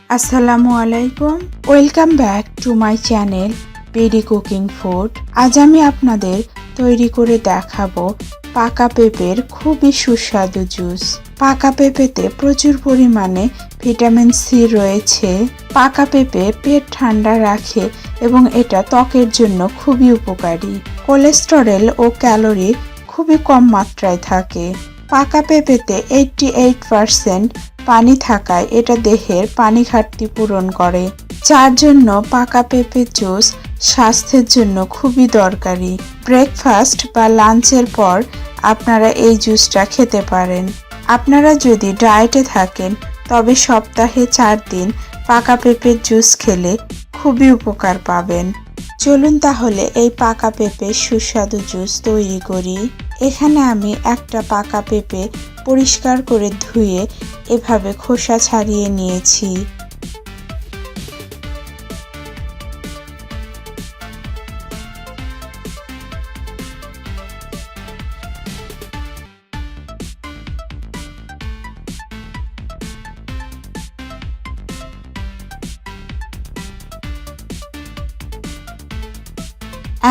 আসসালামু আলাইকুম, welcome back to my channel paddy cooking food. আজ আমি আপনাদের তৈরি করে দেখাবো পাকা পেঁপের খুবই সুস্বাদু জুস। পাকা পেঁপেতে প্রচুর পরিমাণে ভিটামিন সি রয়েছে। পাকা পেঁপে পেট ঠান্ডা রাখে এবং এটা ত্বকের জন্য খুবই উপকারী। কোলেস্টেরল ও ক্যালোরি খুবই কম মাত্রায় থাকে। পাকা পেঁপেতে 88% পানি থাকায় এটা দেহের পানি ঘাটতি পূরণ করে, যার জন্য পাকা পেঁপের জুস স্বাস্থ্যের জন্য খুবই দরকারি। ব্রেকফাস্ট বা লাঞ্চের পর আপনারা এই জুসটা খেতে পারেন। আপনারা যদি ডায়েটে থাকেন তবে সপ্তাহে 4 দিন পাকা পেঁপের জুস খেলে খুবই উপকার পাবেন। চলুন তাহলে এই পাকা পেঁপের সুস্বাদু জুস তৈরি করি। এখানে আমি একটা পাকা পেঁপে পরিষ্কার করে ধুয়ে এভাবে খোসা ছাড়িয়ে নিয়েছি।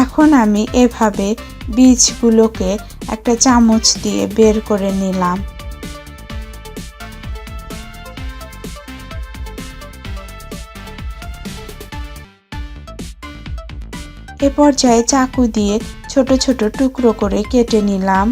এখন আমি এভাবে বীজগুলোকে একটা চামচ দিয়ে বের করে নিলাম। এ পর্যায়ে চাকু দিয়ে ছোট ছোট টুকরো করে কেটে নিলাম।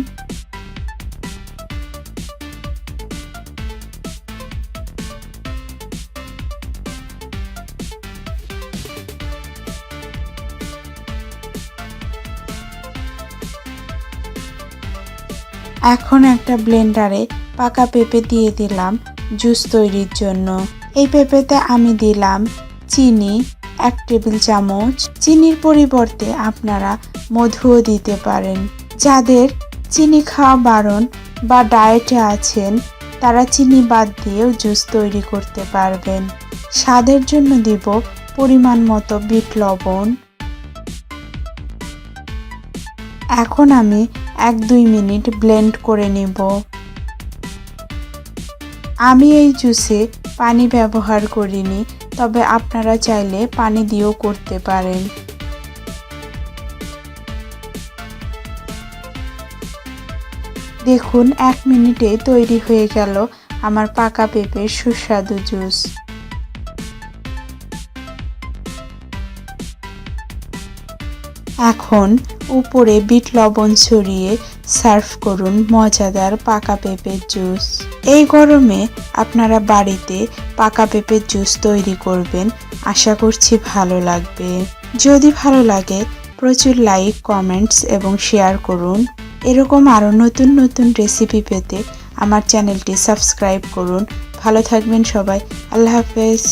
এখন একটা ব্লেন্ডারে পাকা পেঁপে দিয়ে দিলাম জুস তৈরির জন্য। এই পেঁপেতে আমি দিলাম চিনি 1 টেবিল চামচ। চিনির পরিবর্তে আপনারা মধুও দিতে পারেন। যাদের চিনি খাওয়া বারণ বা ডায়েটে আছেন তারা চিনি বাদ দিয়েও জুস তৈরি করতে পারবেন। স্বাদের জন্য দিব পরিমাণ মতো বিট লবণ। এখন আমি 1-2 মিনিট ব্লেন্ড করে নিব। আমি এই জুসে পানি ব্যবহার করিনি, তবে আপনারা চাইলে পানি দিয়েও করতে পারেন। দেখুন 1 মিনিটে তৈরি হয়ে গেল আমার পাকা পেঁপের সুস্বাদু জুস। এখন উপরে বিট লবণ ছড়িয়ে সার্ভ করুন মজাদার পাকা পেঁপের জুস। এই গরমে আপনারা বাড়িতে পাকা পেঁপের জুস তৈরি করবেন, আশা করছি ভালো লাগবে। যদি ভালো লাগে প্রচুর লাইক, কমেন্টস এবং শেয়ার করুন। এরকম আরও নতুন নতুন রেসিপি পেতে আমার চ্যানেলটি সাবস্ক্রাইব করুন। ভালো থাকবেন সবাই, আল্লাহ হাফেজ।